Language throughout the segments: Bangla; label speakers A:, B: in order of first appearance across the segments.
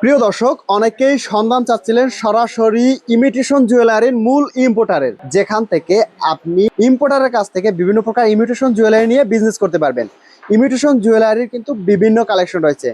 A: প্রিয় দর্শক, অনেকেই সন্ধান চাচ্ছিলেন সরাসরি ইমিটেশন জুয়েলারির মূল ইম্পোর্টারের, যেখান থেকে আপনি ইম্পোর্টারের কাছ থেকে বিভিন্ন প্রকার ইমিটেশন জুয়েলারি নিয়ে বিজনেস করতে পারবেন। ইমিটেশন জুয়েলারির কিন্তু বিভিন্ন কালেকশন রয়েছে,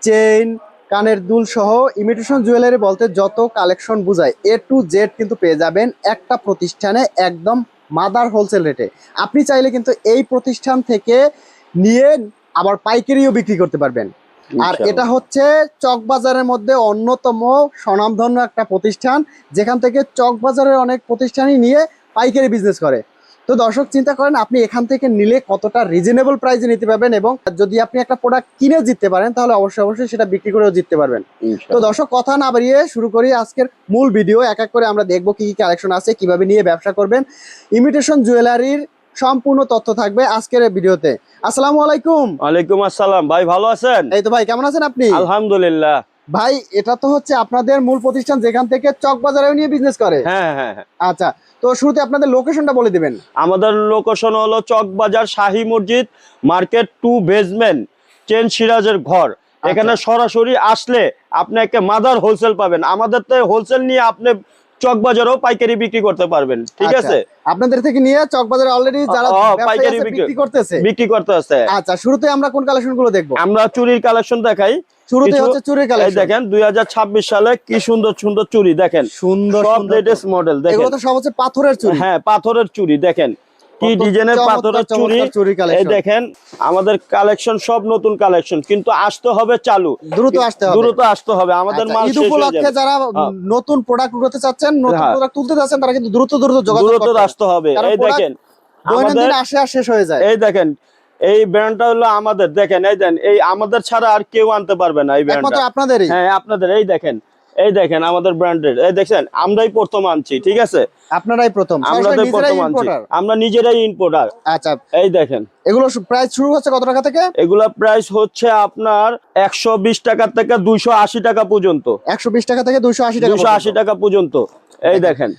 A: চেইন, কানের দুল সহ ইমিটেশন জুয়েলারি বলতে যত কালেকশন বোঝায় এ টু জেড কিন্তু পেয়ে যাবেন একটা প্রতিষ্ঠানে একদম মাদার হোলসেল রেটে। আপনি চাইলে কিন্তু এই প্রতিষ্ঠান থেকে নিয়ে আবার পাইকারিও বিক্রি করতে পারবেন। আর এটা হচ্ছে চকবাজারের মধ্যে অন্যতম স্বনামধন্য একটা প্রতিষ্ঠান, যেখান থেকে চকবাজারের অনেক প্রতিষ্ঠানই নিয়ে পাইকারি বিজনেস করে। তো দর্শক চিন্তা করেন আপনি এখান থেকে নিলে কতটা রিজনেবল প্রাইসে নিতে পারবেন, এবং যদি আপনি একটা প্রোডাক্ট কিনে জিততে পারেন তাহলে অবশ্যই সেটা বিক্রি করেও জিততে পারবেন। তো দর্শক কথা না বাড়িয়ে শুরু করি আজকের মূল ভিডিও। এক এক করে আমরা দেখবো কি কি কালেকশন আছে, কিভাবে নিয়ে ব্যবসা করবেন। ইমিটেশন জুয়েলারির সম্পূর্ণ তথ্য থাকবে আজকের ভিডিওতে। আসসালামু আলাইকুম।
B: ওয়ালাইকুম আসসালাম ভাই, ভালো আছেন?
A: এই তো ভাই, কেমন আছেন আপনি?
B: আলহামদুলিল্লাহ।
A: ভাই এটা তো হচ্ছে আপনাদের মূল প্রতিষ্ঠান, যেখান থেকে চক বাজারেও নিয়ে বিজনেস করে।
B: হ্যাঁ হ্যাঁ হ্যাঁ।
A: আচ্ছা, তো শুরুতে আপনাদের লোকেশনটা বলে দিবেন।
B: আমাদের লোকেশন হলো চকবাজার শাহী মসজিদ মার্কেট 2 বেসমেন্ট চেন সিরাজের ঘর। এখানে সরাসরি আসলে আপনি একটা মাদার হোলসেল পাবেন। আমাদের তো হোলসেল নিয়ে আপনি চকবাজারও পাইকারি বিক্রি করতে পারবেন, ঠিক আছে?
A: আপনাদের থেকে নিয়ে চকবাজারে অলরেডি যারা
B: পাইকারি
A: বিক্রি করতে আছে। আচ্ছা, শুরুতে আমরা কোন কালেকশন গুলো দেখবো?
B: আমরা চুরির কালেকশন দেখাই।
A: শুরুতে হচ্ছে চুরির কালেকশন।
B: দেখেন 2026 সালে কি সুন্দর সুন্দর চুরি, দেখেন
A: সুন্দর
B: সব লেটেস্ট মডেল। দেখেন
A: এগুলো তো সব হচ্ছে পাথরের চুরি।
B: হ্যাঁ, পাথরের চুরি। দেখেন কি ডিজাইনের পাথরের চুরি। এই দেখেন আমাদের কালেকশন সব নতুন কালেকশন, কিন্তু আসতে হবে চালু, দ্রুত আসতে হবে। আমাদের মাল
A: ঈদ উপলক্ষে যারা নতুন প্রোডাক্ট করতে চাচ্ছেন, নতুন প্রোডাক্ট তুলতে যাচ্ছেন, তারা কিন্তু দ্রুত যোগাযোগ
B: আসতে হবে। এই দেখেন
A: দৈনন্দিন আসে শেষ হয়ে যায়।
B: এই দেখেন এই ব্র্যান্ডটা হলো আমাদের। দেখেন এই দেন, এই আমাদের ছাড়া আর কেউ আনতে পারবে না এই ব্র্যান্ডটা।
A: আপনাদেরই?
B: হ্যাঁ আপনাদের। এই দেখেন আমাদের ব্র্যান্ডের। এই দেখেন আমরাই প্রথম আনছি, ঠিক আছে?
A: আপনারাই প্রথম?
B: আমরা নিজেরাই ইম্পোর্টার।
A: আচ্ছা,
B: এই দেখেন
A: এগুলো প্রাইস শুরু হচ্ছে কত টাকা থেকে?
B: এগুলা প্রাইস হচ্ছে আপনার 120 টাকা থেকে 280 টাকা পর্যন্ত।
A: 120 টাকা থেকে 280
B: টাকা পর্যন্ত। এই দেখেন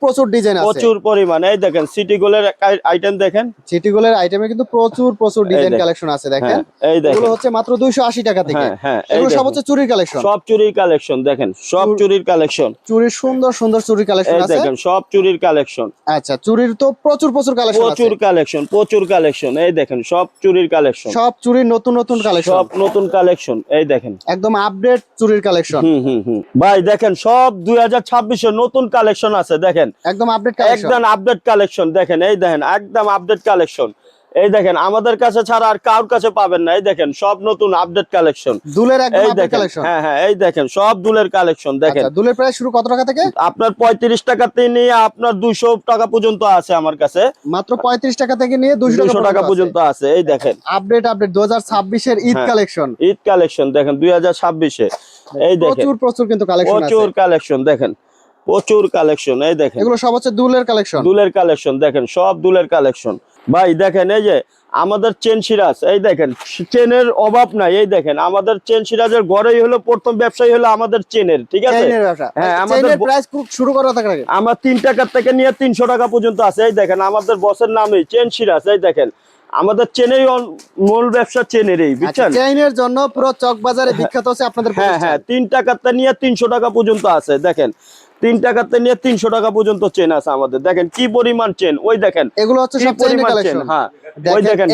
A: প্রচুর ডিজাইন আছে,
B: প্রচুর পরিমাণ। এই দেখেন সিটি গোল্ডের আইটেম, দেখেন
A: সিটি গোল্ডের আইটেমে কিন্তু প্রচুর ডিজাইন কালেকশন আছে। দেখেন এগুলো হচ্ছে মাত্র 280 টাকা থেকে। এগুলো সব হচ্ছে চুরির কালেকশন,
B: সব চুরির কালেকশন। দেখেন সব চুরির কালেকশন,
A: চুরির সুন্দর চুরির কালেকশন আছে।
B: দেখেন সব চুরির কালেকশন।
A: আচ্ছা, চুরির তো প্রচুর কালেকশন আছে,
B: প্রচুর কালেকশন। এই দেখেন সব চুরির কালেকশন,
A: সব চুরির নতুন কালেকশন,
B: সব নতুন কালেকশন। এই দেখেন
A: একদম আপডেট চুরির কালেকশন।
B: ভাই দেখেন সব 2026 এর নতুন কালেকশন আছে। দেখেন
A: একদম আপডেট
B: কালেকশন। দেখেন এই দেখেন একদম আপডেট কালেকশন। এই দেখেন আমাদের কাছে ছাড়া আর কারোর কাছে পাবেন না। এই দেখেন সব নতুন আপডেট কালেকশন,
A: দুলের একদম আপডেট কালেকশন।
B: হ্যাঁ এই দেখেন সব দুলের কালেকশন। দেখেন
A: দুলের প্রাইস শুরু কত টাকা থেকে?
B: আপনার 35 টাকা থেকে নিয়ে আপনার 200 টাকা পর্যন্ত আছে আমার কাছে।
A: মাত্র 35 টাকা থেকে নিয়ে 200
B: টাকা পর্যন্ত আছে। এই দেখেন
A: আপডেট 2026 এর ঈদ
B: কালেকশন। দেখেন 2026 এ এই দেখেন
A: প্রচুর কিন্তু কালেকশন আছে,
B: প্রচুর কালেকশন। দেখেন প্রচুর কালেকশন। এই দেখেন
A: এগুলো সব হচ্ছে দুলের কালেকশন।
B: দেখেন সব দুলের কালেকশন। ভাই দেখেন এই যে আমাদের চেন সিরাজ। এই দেখেন চেনের অভাব নাই। এই দেখেন আমাদের চেন সিরাজের ঘরেই হলো প্রথম ব্যবসায়ী হলো আমাদের চেনের, ঠিক আছে?
A: হ্যাঁ, আমাদের প্রাইস শুরু করা থাকে
B: আমার 3 টাকা থেকে নিয়ে 300 টাকা পর্যন্ত আছে। এই দেখেন আমাদের বসের নামই চেন সিরাজ। এই দেখেন আমাদের চেনেরই মূল ব্যবসা, চেনেরই, বুঝছেন?
A: চেনের জন্য পুরো চকবাজারে বিখ্যাত হচ্ছে আপনাদের।
B: হ্যাঁ 3 টাকা থেকে নিয়ে 300 টাকা পর্যন্ত আছে। দেখেন 3 টাকা থেকে নিয়ে 300 টাকা পর্যন্ত চেন আছে আমাদের। দেখেন কি পরিমাণ চেন। ওই দেখেন
A: এগুলো হচ্ছে সব চেনের কালেকশন।
B: হ্যাঁ ওই দেখেন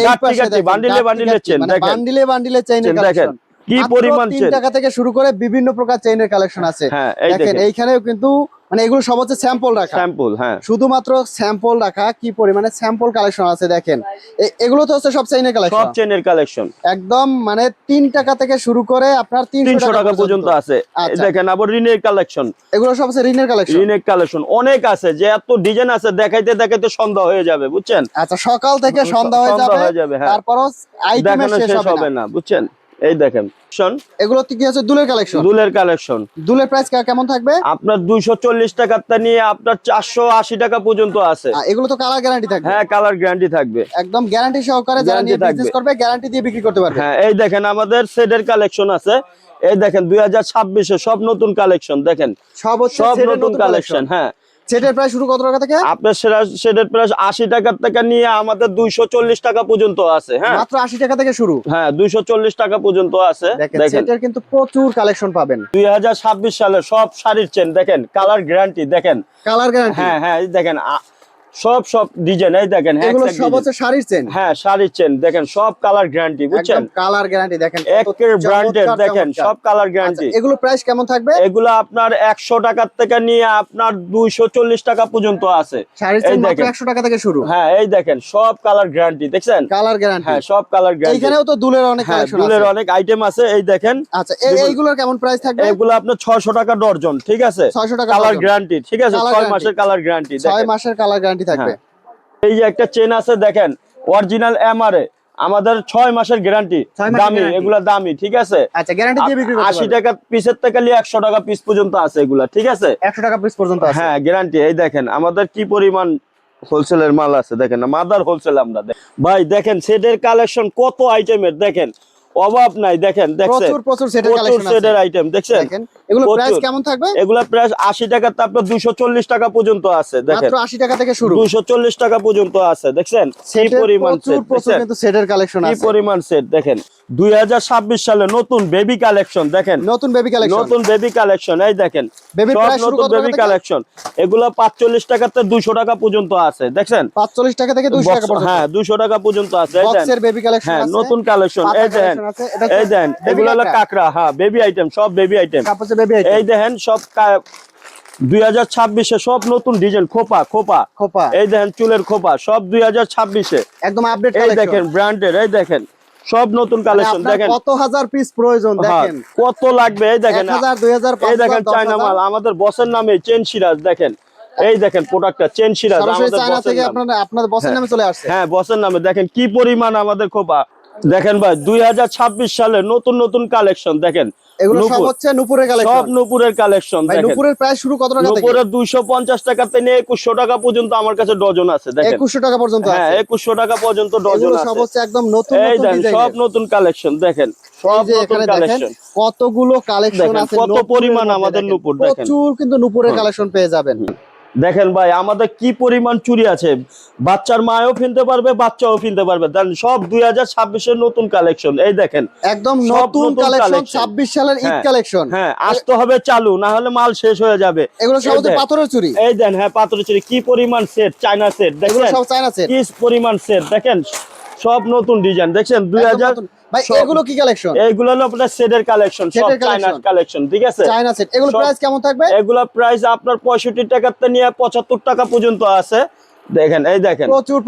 B: বান্ডিলে চেন। দেখেন
A: বান্ডিলে চেনের কালেকশন।
B: কি পরিমাণ চেন।
A: 3 টাকা থেকে শুরু করে বিভিন্ন প্রকার চেনের কালেকশন আছে। দেখেন এইখানেও কিন্তু এগুলো সব হচ্ছে স্যাম্পল রাখা।
B: হ্যাঁ
A: শুধুমাত্র স্যাম্পল রাখা, কি পরিমাণে স্যাম্পল কালেকশন আছে দেখেন। এগুলো তো হচ্ছে সব চেনের কালেকশন,
B: সব চেনের কালেকশন।
A: একদম 3 টাকা থেকে শুরু করে আপনার 300 টাকা পর্যন্ত
B: আছে। দেখেন আবার রিনের কালেকশন।
A: এগুলো সব হচ্ছে রিনের
B: কালেকশন অনেক আছে, যে এত ডিজাইন আছে দেখাইতে সন্ধ্যা হয়ে যাবে, বুঝছেন?
A: আচ্ছা, সকাল থেকে সন্ধ্যা হয়ে যাবে, তারপরও আইটেম শেষ হবে না,
B: বুঝছেন? এই দেখেন
A: এগুলো কি হচ্ছে দুলের কালেকশন। দুলের প্রাইস কেমন থাকবে?
B: আপনার 240 টাকা নিয়ে আপনার 480 টাকা পর্যন্ত আছে।
A: এগুলো তো কালার গ্যারান্টি থাকবে?
B: হ্যাঁ কালার গ্যারান্টি থাকবে,
A: একদম গ্যারান্টি সহকারে। যারা নিয়ে বিজনেস করবে গ্যারান্টি দিয়ে বিক্রি করতে পারবে।
B: হ্যাঁ এই দেখেন আমাদের সেটের কালেকশন আছে। এই দেখেন 2026 এ সব নতুন কালেকশন। দেখেন সব নতুন কালেকশন। হ্যাঁ
A: সেটের প্রাইস শুরু কত টাকা থেকে?
B: আপনার সেটের প্রাইস 80 টাকার থেকে নিয়ে আমাদের 240 টাকা পর্যন্ত আছে। হ্যাঁ,
A: মাত্র 80 টাকা থেকে শুরু।
B: হ্যাঁ, 240 টাকা পর্যন্ত আছে।
A: দেখেন
B: দেখেন
A: সেটের কিন্তু প্রচুর কালেকশন পাবেন।
B: 2026 সালে সব শাড়ির চেন দেখেন, কালার গ্যারান্টি দেখেন।
A: Colour guarantee.
B: হ্যাঁ হ্যাঁ, এই দেখেন সব ডিজাইন, এই দেখেন
A: এগুলো সব হচ্ছে শাড়ির চেন।
B: হ্যাঁ, শাড়ির চেন দেখেন, সব কালার গ্যারান্টি, বুঝছেন?
A: একদম কালার গ্যারান্টি দেখেন,
B: একের ব্র্যান্ডের দেখেন, সব কালার গ্যারান্টি।
A: এগুলো প্রাইস কেমন থাকবে?
B: এগুলো আপনার 100 টাকার থেকে নিয়ে আপনার 240 টাকা পর্যন্ত আছে।
A: শাড়ির চেন মাত্র 100 টাকা থেকে শুরু।
B: হ্যাঁ, এই দেখেন সব কালার গ্যারান্টি, দেখছেন?
A: Colour guarantee.
B: হ্যাঁ, সব কালার গ্যারান্টি।
A: এইখানেও তো দুলের অনেক কালেকশন আছে।
B: দুলের অনেক আইটেম আছে, এই দেখেন।
A: আচ্ছা, এইগুলোর কেমন প্রাইস থাকবে?
B: এগুলো আপনার 600 টাকা ডর্জন, ঠিক আছে?
A: 600 টাকা
B: কালার
A: ডজন।
B: গ্যারান্টি, ঠিক আছে? 6 মাসের কালার গ্যারান্টি।
A: 6 মাসের কালার গ্যারান্টি থাকবে।
B: এই যে একটা চেন আছে দেখেন, অরিজিনাল এমআরএ, আমাদের 6 মাসের গ্যারান্টি, দামি, এগুলা দামি, ঠিক আছে?
A: আচ্ছা, গ্যারান্টি দিয়ে বিক্রি করতে
B: 80 টাকা পিসের থেকে নিয়ে 100 টাকা পিস পর্যন্ত আছে এগুলা, ঠিক আছে?
A: 100 টাকা পিস পর্যন্ত আছে।
B: হ্যাঁ, গ্যারান্টি। এই দেখেন আমাদের কি পরিমাণ হোলসেলের মাল আছে, দেখেন না, মাদার হোলসেল আমরা। ভাই দেখেন সেটের কালেকশন কত আইটেমের, দেখেন অভাব নাই, দেখেন দেখছেন
A: প্রচুর সেটের কালেকশন আছে।
B: সেটের আইটেম দেখছেন।
A: দেখেন এগুলো প্রাইস কেমন থাকবে?
B: এগুলা প্রাইস 80 টাকা থেকে আপনার 240 টাকা পর্যন্ত আছে। দেখেন
A: মাত্র 80 টাকা থেকে শুরু,
B: 240 টাকা পর্যন্ত আছে। দেখছেন কি পরিমাণ সেট,
A: প্রচুর কিন্তু সেটের কালেকশন আছে।
B: কি পরিমাণ সেট দেখেন। 2026 সালে নতুন বেবি কালেকশন দেখেন,
A: নতুন বেবি কালেকশন,
B: নতুন বেবি কালেকশন, এই দেখেন
A: বেবির
B: সব
A: প্রাইস শুরু
B: নতুন
A: কত টাকা
B: বেবি
A: থেকে?
B: কালেকশন। এগুলা 45 টাকা থেকে 200 টাকা পর্যন্ত আছে, দেখছেন?
A: 45 টাকা থেকে 200 টাকা পর্যন্ত।
B: হ্যাঁ, 200 টাকা পর্যন্ত আছে। এই দেখেন
A: বক্সের বেবি কালেকশন
B: হ্যাঁ,
A: আছে,
B: নতুন কালেকশন, এই দেখেন, এই দেখেন এগুলো হলো কাকড়া। হ্যাঁ, বেবি আইটেম, সব বেবি আইটেম।
A: কাপড়ের বেবি আইটেম।
B: এই দেখেন সব 2026 এ সব নতুন ডিজাইন, খোপা খোপা, এই দেখেন চুলের খোপা, সব 2026 এ
A: একদম আপডেট
B: এই
A: কালেকশন।
B: দেখেন ব্র্যান্ডের, এই দেখেন সব নতুন কালেকশন। দেখেন
A: কত হাজার পিস প্রয়োজন, দেখেন
B: কত লাগবে, এই দেখেন
A: 1000 2000
B: এই দেখেন চায়না মাল, আমাদের বসের নামে চেন সিরাজ, দেখেন এই দেখেন প্রোডাক্টটা চেন সিরাজ, আমাদের
A: চায়না থেকে
B: বসের নামে।
A: আপনাদের বসের নামে চলে আসছে।
B: হ্যাঁ, বসের নামে। দেখেন কি পরিমাণ আমাদের খোপা, দেখেন ভাই 2026 সালে নতুন নতুন কালেকশন। দেখেন
A: এগুলো সব হচ্ছে নূপুরের কালেকশন,
B: সব নূপুরের কালেকশন।
A: ভাই নূপুরের প্রাইস শুরু কত টাকা থেকে?
B: নূপুরের 250 টাকা থেকে 2100 টাকা পর্যন্ত আমার কাছে ডজন আছে। দেখেন
A: 2100 টাকা পর্যন্ত আছে।
B: হ্যাঁ, 2100 টাকা পর্যন্ত ডজন
A: এগুলো
B: আছে।
A: সব হচ্ছে একদম নতুন
B: এই
A: নতুন
B: দেখেন
A: ডিজাইন,
B: সব নতুন কালেকশন। দেখেন সব
A: যে
B: নতুন
A: এখানে দেখেন
B: কালেকশন,
A: কতগুলো কালেকশন আছে,
B: কত পরিমাণ আমাদের নূপুর, দেখেন
A: প্রচুর কিন্তু নূপুরের কালেকশন পেয়ে যাবেন।
B: দেখেন ভাই আমাদের কি পরিমাণ চুড়ি আছে, বাচ্চার মাও কিনতে পারবে, বাচ্চাও কিনতে পারবে। দেন সব 2026 এর নতুন কালেকশন, এই দেখেন
A: একদম
B: সব
A: নতুন কালেকশন, 26 সালের ঈদ কালেকশন।
B: হ্যাঁ, আসতে হবে চালু, না হলে মাল শেষ হয়ে যাবে।
A: এগুলো সব হচ্ছে পাথরের চুড়ি,
B: এই দেন, হ্যাঁ পাথরের চুড়ি, কি পরিমাণ সেট, চায়না সেট,
A: এগুলো
B: দেখেন
A: সব চায়না সেট,
B: কি পরিমাণ সেট, দেখেন সব নতুন ডিজাইন, দেখছেন 2000।
A: ভাই এগুলো কি কালেকশন?
B: এইগুলো হলো আপনার সেটের কালেকশন, সব চায়না কালেকশন, ঠিক আছে?
A: চায়না সেট, এগুলো প্রাইস কেমন থাকবে?
B: এগুলো প্রাইস আপনার 65 টাকা থেকে নিয়ে 75 টাকা পর্যন্ত আছে। দেখেন এই দেখেন
A: প্রচুর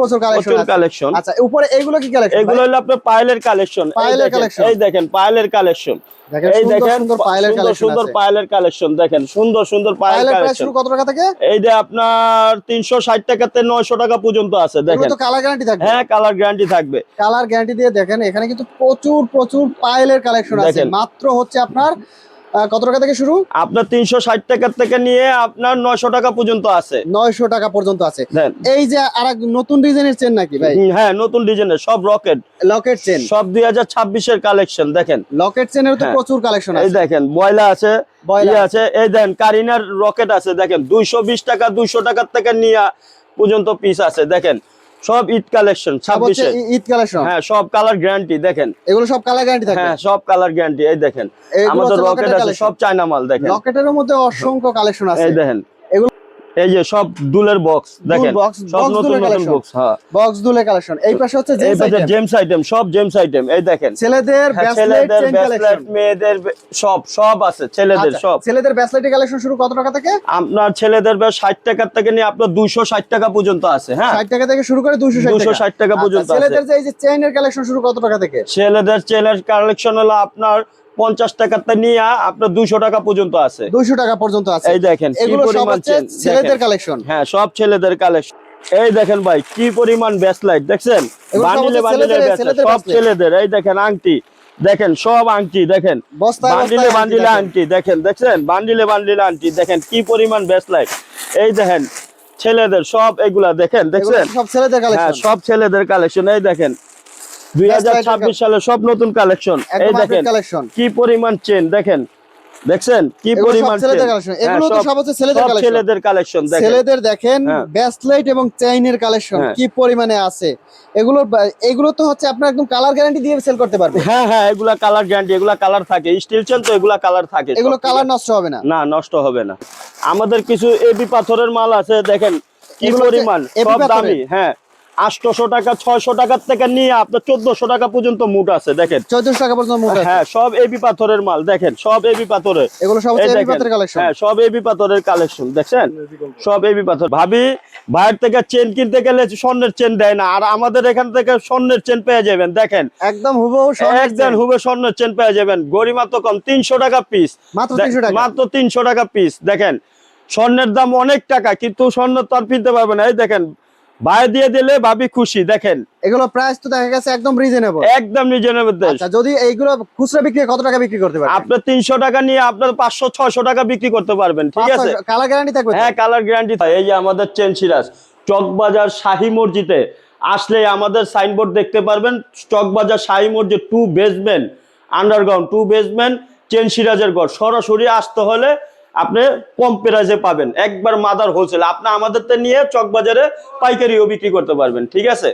A: কালেকশন। আচ্ছা, উপরে এগুলো কি কালেকশন?
B: এগুলো হলো আপনার পায়েলের কালেকশন, এই দেখেন পায়েলের কালেকশন, এই দেখেন সুন্দর পায়েলের কালেকশন, দেখেন সুন্দর সুন্দর পায়ের কালেকশন।
A: কত টাকা থেকে?
B: এই যে আপনার 360 টাকা থেকে 900 টাকা পর্যন্ত আছে। দেখেন
A: তো কালার গ্যারান্টি থাকবে?
B: হ্যাঁ, কালার গ্যারান্টি থাকবে।
A: কালার গ্যারান্টি দিয়ে দেখেন এখানে কিন্তু প্রচুর পায়েলের কালেকশন আছে। মাত্র হচ্ছে আপনার কত টাকা থেকে শুরু?
B: আপনার 360 টাকা থেকে নিয়ে আপনার 900 টাকা পর্যন্ত আছে।
A: 900 টাকা পর্যন্ত আছে। এই যে আরেক নতুন ডিজাইনের চেন নাকি ভাই?
B: হ্যাঁ, নতুন ডিজাইনের সব লকেট চেন, সব 2026 এর কালেকশন। দেখেন
A: লকেট চেনের তো প্রচুর কালেকশন আছে।
B: এই দেখেন বয়লা আছে, আছে, এই দেখেন কারিনার রকেট আছে। দেখেন 220 টাকা 200 টাকা থেকে নিয়ে পর্যন্ত পিস আছে। দেখেন সব ঈদ কালেকশন, 26
A: ঈদ কালেকশন।
B: হ্যাঁ, সব কালার গ্যারান্টি। দেখেন
A: এগুলো সব কালার গ্যারান্টি থাকে।
B: হ্যাঁ, সব কালার গ্যারান্টি। এই দেখেন আমাদের রকেট আছে, সব চায়না মাল। দেখেন
A: রকেটের মধ্যে অসংখ্য কালেকশন আছে।
B: এই দেখেন এই যে সব দুলের বক্স, দেখেন সব নতুন নতুন বক্স। হ্যাঁ,
A: বক্স দুলের কালেকশন। এই পাশে হচ্ছে
B: জেমস আইটেম, সব জেমস আইটেম। এই দেখেন
A: ছেলেদের ব্রেসলেট,
B: মেয়েদের সব আছে। ছেলেদের
A: ব্রেসলেটের কালেকশন শুরু কত টাকা থেকে?
B: আপনার ছেলেদের 60 টাকা থেকে নিয়ে আপনার 260 টাকা পর্যন্ত আছে। হ্যাঁ,
A: 60 টাকা থেকে শুরু করে 260
B: টাকা পর্যন্ত আছে।
A: ছেলেদের যে এই যে চেইনের কালেকশন শুরু কত টাকা থেকে?
B: ছেলেদের চেইনের কালেকশন হলো আপনার 50 টাকা থেকে নিয়ে আপনার 200 টাকা পর্যন্ত আছে।
A: 200 টাকা পর্যন্ত আছে।
B: এই দেখেন কি পরিমাণ
A: ছেলেদের কালেকশন।
B: হ্যাঁ, সব ছেলেদের কালেকশন। এই দেখেন ভাই কি পরিমাণ ব্যাসলাইট, দেখছেন বান্ডিলে সব ছেলেদের। এই দেখেন আংটি, দেখেন সব আংটি, দেখেন বান্ডিলে আংটি, দেখছেন বান্ডিলে আংটি। দেখেন কি পরিমাণ ব্যাসলাইট। এই দেখেন ছেলেদের সব এগুলা, দেখেন
A: সব ছেলেদের কালেকশন।
B: হ্যাঁ, সব ছেলেদের কালেকশন। এই দেখেন 2026 সালে সব নতুন কালেকশন। এই দেখেন কি পরিমাণ চেন, দেখেন দেখছেন কি
A: এগুলো সব
B: পরিমাণ
A: ছেলেদের
B: চেন।
A: কালেকশন,
B: হ্যাঁ,
A: এগুলো তো সব হচ্ছে ছেলেদের
B: সব
A: কালেকশন।
B: ছেলেদের কালেকশন দেখেন।
A: ছেলেদের দেখেন
B: হ্যাঁ।
A: ব্রেসলেট এবং চেইনের কালেকশন
B: হ্যাঁ।
A: কি পরিমাণে আছে। এগুলো তো হচ্ছে আপনার একদম কালার গ্যারান্টি দিয়ে সেল করতে পারবে।
B: হ্যাঁ হ্যাঁ, এগুলা কালার গ্যারান্টি, এগুলা কালার থাকে, স্টিল চেন তো এগুলা কালার থাকে,
A: এগুলো
B: সব ঠিক
A: কালার
B: আছে?
A: নষ্ট হবে না।
B: না, নষ্ট হবে না। আমাদের কিছু এবি পাথরের মাল আছে, দেখেন কি
A: এগুলো হচ্ছে
B: পরিমাণ,
A: এবি
B: সব
A: পাথরের?
B: দামি। হ্যাঁ, 800 টাকা 600 টাকার থেকে নিয়ে আপনার 1400 টাকা পর্যন্ত মুঠ আছে, দেখেন।
A: 1400 টাকা পর্যন্ত মুঠ আছে।
B: হ্যাঁ, সব এবি পাথরের মাল, দেখেন সব এবি পাথরের।
A: এগুলো সব
B: এই
A: হচ্ছে এবি
B: দেখেন,
A: পাথরের কালেকশন।
B: হ্যাঁ সব এবি পাথরের কালেকশন, দেখছেন সব এবি পাথর। ভাবি বাইরে থেকে চেন কিনতে গেলে স্বর্ণের চেন দেয় না, আর আমাদের এখান থেকে স্বর্ণের চেন পেয়ে যাবেন, দেখেন
A: একদম হুবহু স্বর্ণের
B: একদম
A: চেন।
B: হুবে স্বর্ণের চেন পেয়ে যাবেন, গরিমা তো কম, 300 টাকা পিস,
A: মাত্র 300 টাকা।
B: মাত্র 300 টাকা পিস। দেখেন স্বর্ণের দাম অনেক টাকা, কিন্তু স্বর্ণ তো আর কিনতে পারবে না। এই দেখেন বাইরে দিয়ে দিলে ভাবি খুশি, দেখেন
A: এগুলো প্রাইস তো দেখা গেছে একদম রিজনেবল।
B: একদম রিজনেবল।
A: আচ্ছা, যদি এইগুলো খুচরা বিক্রি কত টাকা বিক্রি করতে পারবেন?
B: আপনার 300 টাকা নিয়ে আপনার 500-600 টাকা বিক্রি করতে পারবেন, ঠিক আছে?
A: কালার গ্যারান্টি থাকবে তো?
B: হ্যাঁ, কালার গ্যারান্টি। এই যে আমাদের চেন সিরাজ, চকবাজার শাহী মসজিদে আসলে আমাদের সাইনবোর্ড দেখতে পারবেন, চকবাজার শাহী মসজিদ 2 বেসমেন্ট, আন্ডারগ্রাউন্ড 2 বেসমেন্ট, চেন সিরাজের ঘর। সরাসরি আসতে হলে আপনি কম প্রাইসে পাবেন, একবার মাদার হোলসেল। আপনি আমাদের নিয়ে চকবাজারে পাইকারিও বিক্রি করতে পারবেন, ঠিক আছে?